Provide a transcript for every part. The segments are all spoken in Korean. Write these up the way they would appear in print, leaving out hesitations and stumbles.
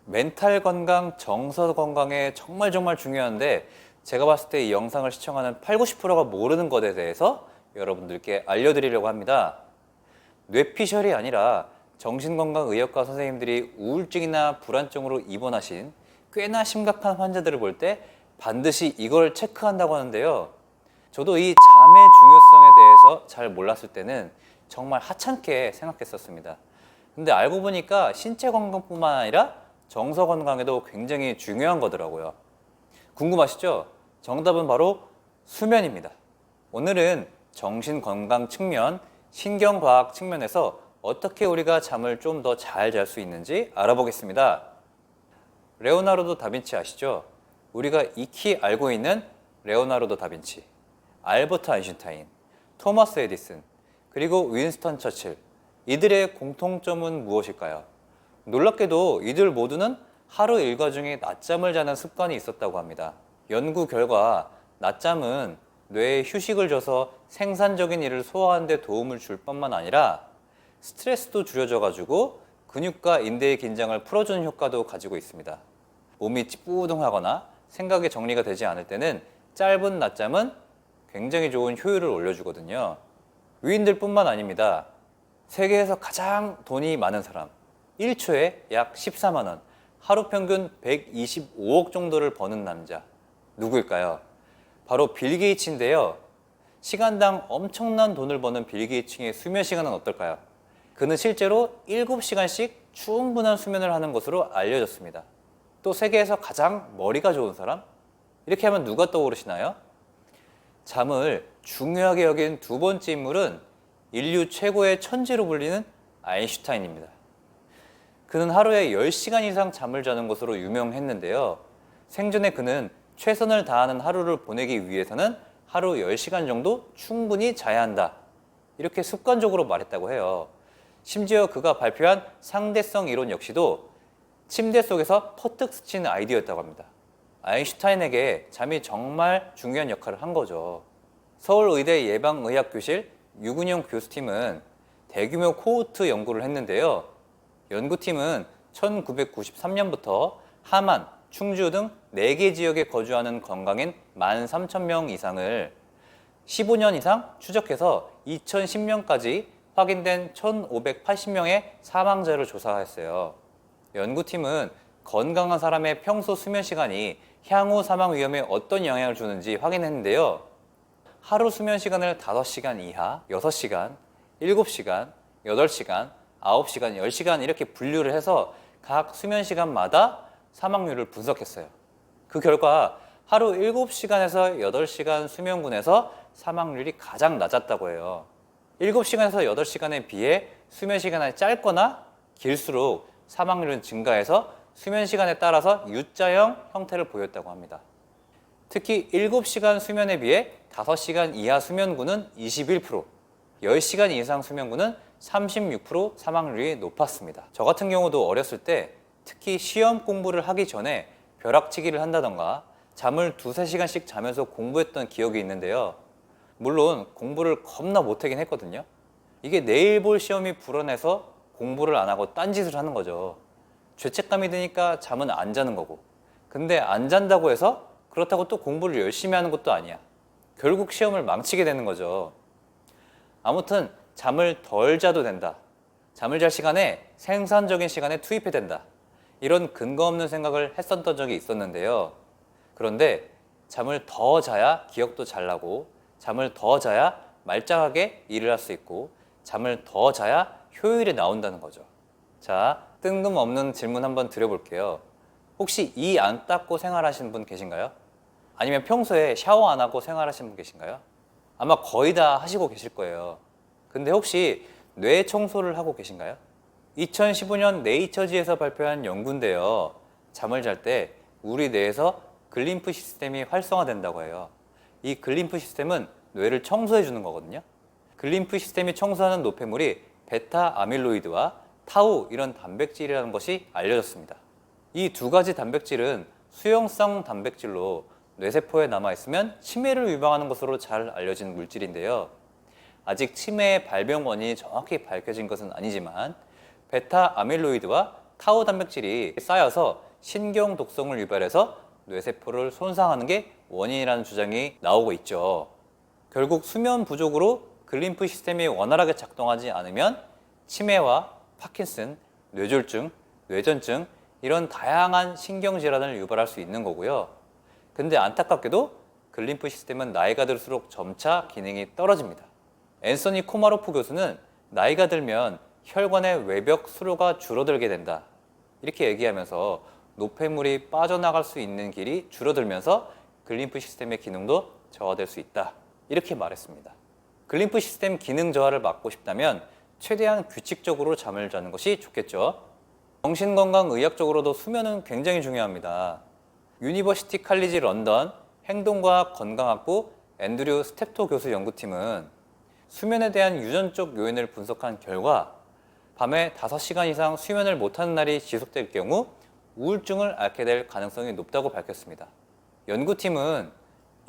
멘탈 건강, 정서 건강에 정말 중요한데 제가 봤을 때 이 영상을 시청하는 8, 90%가 모르는 것에 대해서 여러분들께 알려드리려고 합니다. 뇌피셜이 아니라 정신건강의학과 선생님들이 우울증이나 불안증으로 입원하신 꽤나 심각한 환자들을 볼 때 반드시 이걸 체크한다고 하는데요. 저도 이 잠의 중요성에 대해서 잘 몰랐을 때는 정말 하찮게 생각했었습니다. 근데 알고 보니까 신체 건강뿐만 아니라 정서 건강에도 굉장히 중요한 거더라고요. 궁금하시죠? 정답은 바로 수면입니다. 오늘은 정신 건강 측면, 신경과학 측면에서 어떻게 우리가 잠을 좀 더 잘 잘 수 있는지 알아보겠습니다. 레오나르도 다빈치 아시죠? 우리가 익히 알고 있는 레오나르도 다빈치, 알버트 아인슈타인, 토마스 에디슨, 그리고 윈스턴 처칠. 이들의 공통점은 무엇일까요? 놀랍게도 이들 모두는 하루 일과 중에 낮잠을 자는 습관이 있었다고 합니다. 연구 결과 낮잠은 뇌에 휴식을 줘서 생산적인 일을 소화하는 데 도움을 줄 뿐만 아니라 스트레스도 줄여줘가지고 근육과 인대의 긴장을 풀어주는 효과도 가지고 있습니다. 몸이 찌뿌둥하거나 생각이 정리가 되지 않을 때는 짧은 낮잠은 굉장히 좋은 효율을 올려주거든요. 위인들뿐만 아닙니다. 세계에서 가장 돈이 많은 사람, 1초에 약 14만 원, 하루 평균 125억 정도를 버는 남자, 누구일까요? 바로 빌 게이츠인데요. 시간당 엄청난 돈을 버는 빌 게이츠의 수면 시간은 어떨까요? 그는 실제로 7시간씩 충분한 수면을 하는 것으로 알려졌습니다. 또 세계에서 가장 머리가 좋은 사람? 이렇게 하면 누가 떠오르시나요? 잠을 중요하게 여긴 두 번째 인물은 인류 최고의 천재로 불리는 아인슈타인입니다. 그는 하루에 10시간 이상 잠을 자는 것으로 유명했는데요. 생전에 그는 최선을 다하는 하루를 보내기 위해서는 하루 10시간 정도 충분히 자야 한다. 이렇게 습관적으로 말했다고 해요. 심지어 그가 발표한 상대성 이론 역시도 침대 속에서 퍼뜩 스치는 아이디어였다고 합니다. 아인슈타인에게 잠이 정말 중요한 역할을 한 거죠. 서울의대 예방의학교실 유근영 교수팀은 대규모 코호트 연구를 했는데요. 연구팀은 1993년부터 하만, 충주 등 4개 지역에 거주하는 건강인 13,000명 이상을 15년 이상 추적해서 2010년까지 확인된 1,580명의 사망자를 조사했어요. 연구팀은 건강한 사람의 평소 수면 시간이 향후 사망 위험에 어떤 영향을 주는지 확인했는데요. 하루 수면 시간을 5시간 이하, 6시간, 7시간, 8시간, 9시간, 10시간 이렇게 분류를 해서 각 수면 시간마다 사망률을 분석했어요. 그 결과 하루 7시간에서 8시간 수면군에서 사망률이 가장 낮았다고 해요. 7시간에서 8시간에 비해 수면 시간이 짧거나 길수록 사망률은 증가해서 수면 시간에 따라서 U자형 형태를 보였다고 합니다. 특히 7시간 수면에 비해 5시간 이하 수면군은 21%, 10시간 이상 수면군은 36% 사망률이 높았습니다. 저 같은 경우도 어렸을 때 특히 시험 공부를 하기 전에 벼락치기를 한다던가 잠을 2~3시간씩 자면서 공부했던 기억이 있는데요. 물론 공부를 겁나 못하긴 했거든요. 이게 내일 볼 시험이 불안해서 공부를 안 하고 딴짓을 하는 거죠. 죄책감이 드니까 잠은 안 자는 거고. 근데 안 잔다고 해서 그렇다고 또 공부를 열심히 하는 것도 아니야. 결국 시험을 망치게 되는 거죠. 아무튼 잠을 덜 자도 된다. 잠을 잘 시간에 생산적인 시간에 투입해야 된다. 이런 근거 없는 생각을 했었던 적이 있었는데요. 그런데 잠을 더 자야 기억도 잘 나고, 잠을 더 자야 말짱하게 일을 할 수 있고, 잠을 더 자야 효율이 나온다는 거죠. 자, 뜬금없는 질문 한번 드려볼게요. 혹시 이 안 닦고 생활하시는 분 계신가요? 아니면 평소에 샤워 안 하고 생활하시는 분 계신가요? 아마 거의 다 하시고 계실 거예요. 근데 혹시 뇌 청소를 하고 계신가요? 2015년 네이처지에서 발표한 연구인데요. 잠을 잘 때 우리 뇌에서 글림프 시스템이 활성화된다고 해요. 이 글림프 시스템은 뇌를 청소해 주는 거거든요. 글림프 시스템이 청소하는 노폐물이 베타 아밀로이드와 타우 이런 단백질이라는 것이 알려졌습니다. 이 두 가지 단백질은 수용성 단백질로 뇌세포에 남아있으면 치매를 유발하는 것으로 잘 알려진 물질인데요. 아직 치매의 발병 원인이 정확히 밝혀진 것은 아니지만 베타 아밀로이드와 타우 단백질이 쌓여서 신경 독성을 유발해서 뇌세포를 손상하는 게 원인이라는 주장이 나오고 있죠. 결국 수면 부족으로 글림프 시스템이 원활하게 작동하지 않으면 치매와 파킨슨, 뇌졸중, 뇌전증 이런 다양한 신경질환을 유발할 수 있는 거고요. 근데 안타깝게도 글림프 시스템은 나이가 들수록 점차 기능이 떨어집니다. 앤서니 코마로프 교수는 나이가 들면 혈관의 외벽 수로가 줄어들게 된다, 이렇게 얘기하면서 노폐물이 빠져나갈 수 있는 길이 줄어들면서 글림프 시스템의 기능도 저하될 수 있다, 이렇게 말했습니다. 글림프 시스템 기능 저하를 막고 싶다면 최대한 규칙적으로 잠을 자는 것이 좋겠죠. 정신건강의학적으로도 수면은 굉장히 중요합니다. 유니버시티 칼리지 런던 행동과학 건강학부 앤드류 스텝토 교수 연구팀은 수면에 대한 유전적 요인을 분석한 결과 밤에 5시간 이상 수면을 못하는 날이 지속될 경우 우울증을 앓게 될 가능성이 높다고 밝혔습니다. 연구팀은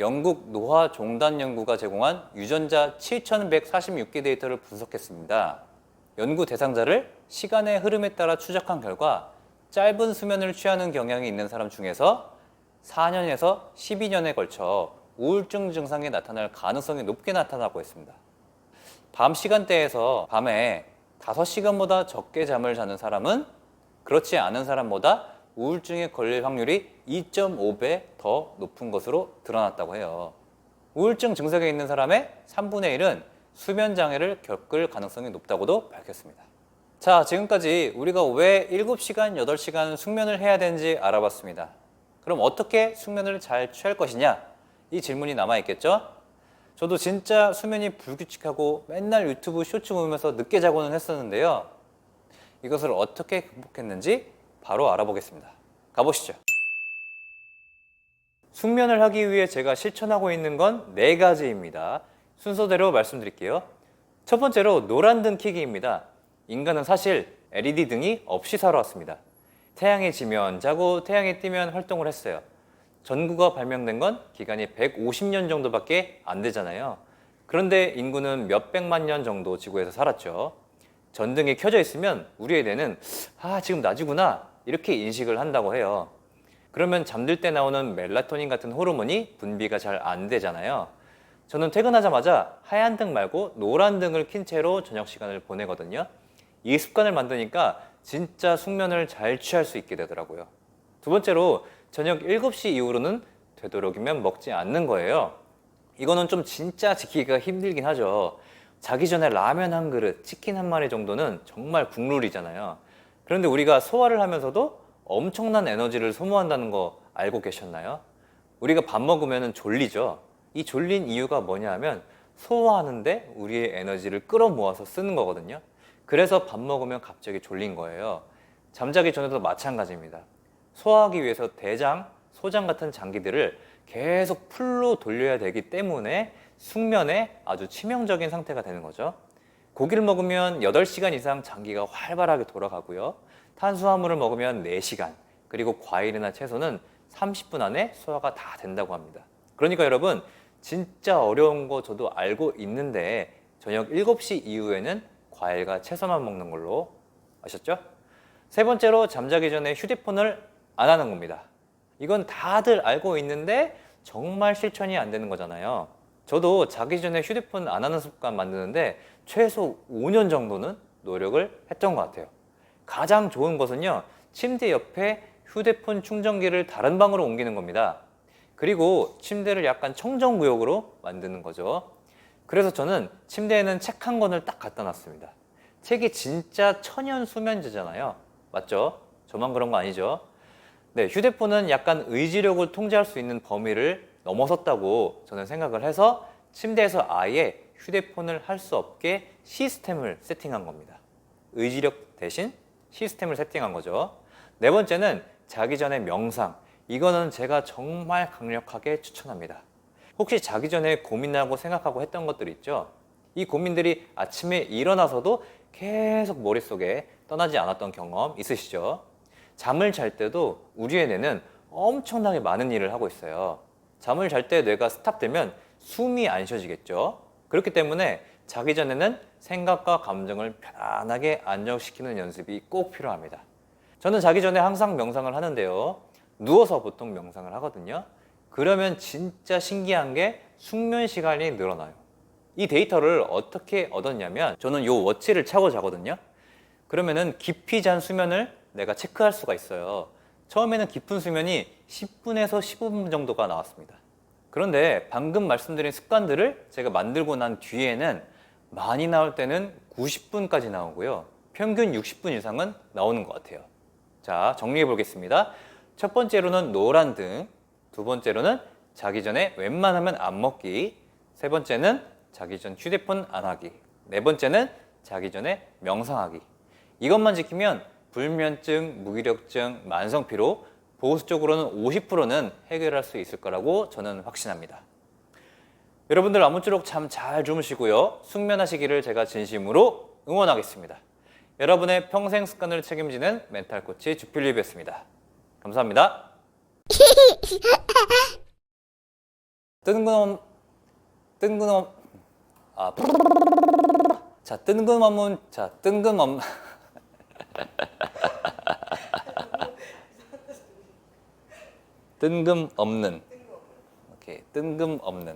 영국 노화종단 연구가 제공한 유전자 7,146개 데이터를 분석했습니다. 연구 대상자를 시간의 흐름에 따라 추적한 결과 짧은 수면을 취하는 경향이 있는 사람 중에서 4년에서 12년에 걸쳐 우울증 증상이 나타날 가능성이 높게 나타나고 있습니다. 밤 시간대에서 밤에 5시간보다 적게 잠을 자는 사람은 그렇지 않은 사람보다 우울증에 걸릴 확률이 2.5배 더 높은 것으로 드러났다고 해요. 우울증 증상에 있는 사람의 3분의 1은 수면 장애를 겪을 가능성이 높다고도 밝혔습니다. 자, 지금까지 우리가 왜 7시간, 8시간 숙면을 해야 되는지 알아봤습니다. 그럼 어떻게 숙면을 잘 취할 것이냐? 이 질문이 남아있겠죠? 저도 진짜 수면이 불규칙하고 맨날 유튜브 쇼츠 보면서 늦게 자고는 했었는데요. 이것을 어떻게 극복했는지 바로 알아보겠습니다. 가보시죠. 숙면을 하기 위해 제가 실천하고 있는 건 4가지입니다. 순서대로 말씀드릴게요. 첫 번째로 노란등 켜기입니다. 인간은 사실 LED 등이 없이 살아왔습니다. 태양이 지면 자고 태양이 뜨면 활동을 했어요. 전구가 발명된 건 기간이 150년 정도밖에 안 되잖아요. 그런데 인구는 몇백만 년 정도 지구에서 살았죠. 전등이 켜져 있으면 우리의 뇌는 지금 낮이구나 이렇게 인식을 한다고 해요. 그러면 잠들 때 나오는 멜라토닌 같은 호르몬이 분비가 잘 안 되잖아요. 저는 퇴근하자마자 하얀 등 말고 노란 등을 킨 채로 저녁 시간을 보내거든요. 이 습관을 만드니까 진짜 숙면을 잘 취할 수 있게 되더라고요. 두 번째로 저녁 7시 이후로는 되도록이면 먹지 않는 거예요. 이거는 좀 진짜 지키기가 힘들긴 하죠. 자기 전에 라면 한 그릇, 치킨 한 마리 정도는 정말 국룰이잖아요. 그런데 우리가 소화를 하면서도 엄청난 에너지를 소모한다는 거 알고 계셨나요? 우리가 밥 먹으면 졸리죠. 이 졸린 이유가 뭐냐 하면 소화하는데 우리의 에너지를 끌어모아서 쓰는 거거든요. 그래서 밥 먹으면 갑자기 졸린 거예요. 잠자기 전에도 마찬가지입니다. 소화하기 위해서 대장, 소장 같은 장기들을 계속 풀로 돌려야 되기 때문에 숙면에 아주 치명적인 상태가 되는 거죠. 고기를 먹으면 8시간 이상 장기가 활발하게 돌아가고요. 탄수화물을 먹으면 4시간, 그리고 과일이나 채소는 30분 안에 소화가 다 된다고 합니다. 그러니까 여러분, 진짜 어려운 거 저도 알고 있는데 저녁 7시 이후에는 과일과 채소만 먹는 걸로, 아셨죠? 세 번째로 잠자기 전에 휴대폰을 안 하는 겁니다. 이건 다들 알고 있는데 정말 실천이 안 되는 거잖아요. 저도 자기 전에 휴대폰 안 하는 습관 만드는데 최소 5년 정도는 노력을 했던 것 같아요. 가장 좋은 것은요, 침대 옆에 휴대폰 충전기를 다른 방으로 옮기는 겁니다. 그리고 침대를 약간 청정구역으로 만드는 거죠. 그래서 저는 침대에는 책 한 권을 딱 갖다 놨습니다. 책이 진짜 천연 수면제잖아요. 맞죠? 저만 그런 거 아니죠? 네, 휴대폰은 약간 의지력을 통제할 수 있는 범위를 넘어섰다고 저는 생각을 해서 침대에서 아예 휴대폰을 할 수 없게 시스템을 세팅한 겁니다. 의지력 대신 시스템을 세팅한 거죠. 네 번째는 자기 전에 명상. 이거는 제가 정말 강력하게 추천합니다. 혹시 자기 전에 고민하고 생각하고 했던 것들 있죠? 이 고민들이 아침에 일어나서도 계속 머릿속에 떠나지 않았던 경험 있으시죠? 잠을 잘 때도 우리의 뇌는 엄청나게 많은 일을 하고 있어요. 잠을 잘 때 뇌가 스탑되면 숨이 안 쉬어지겠죠? 그렇기 때문에 자기 전에는 생각과 감정을 편안하게 안정시키는 연습이 꼭 필요합니다. 저는 자기 전에 항상 명상을 하는데요. 누워서 보통 명상을 하거든요. 그러면 진짜 신기한 게 숙면 시간이 늘어나요. 이 데이터를 어떻게 얻었냐면 저는 요 워치를 차고 자거든요. 그러면은 깊이 잔 수면을 내가 체크할 수가 있어요. 처음에는 깊은 수면이 10분에서 15분 정도가 나왔습니다. 그런데 방금 말씀드린 습관들을 제가 만들고 난 뒤에는 많이 나올 때는 90분까지 나오고요. 평균 60분 이상은 나오는 것 같아요. 자, 정리해 보겠습니다. 첫 번째로는 노란 등, 두 번째로는 자기 전에 웬만하면 안 먹기, 세 번째는 자기 전 휴대폰 안 하기, 네 번째는 자기 전에 명상하기. 이것만 지키면 불면증, 무기력증, 만성피로 보수적으로는 50%는 해결할 수 있을 거라고 저는 확신합니다. 여러분들 아무쪼록 잠 잘 주무시고요. 숙면하시기를 제가 진심으로 응원하겠습니다. 여러분의 평생 습관을 책임지는 멘탈 코치 주필립이었습니다. 감사합니다. 뜬금없는 뜬금없는 오케이, 뜬금없는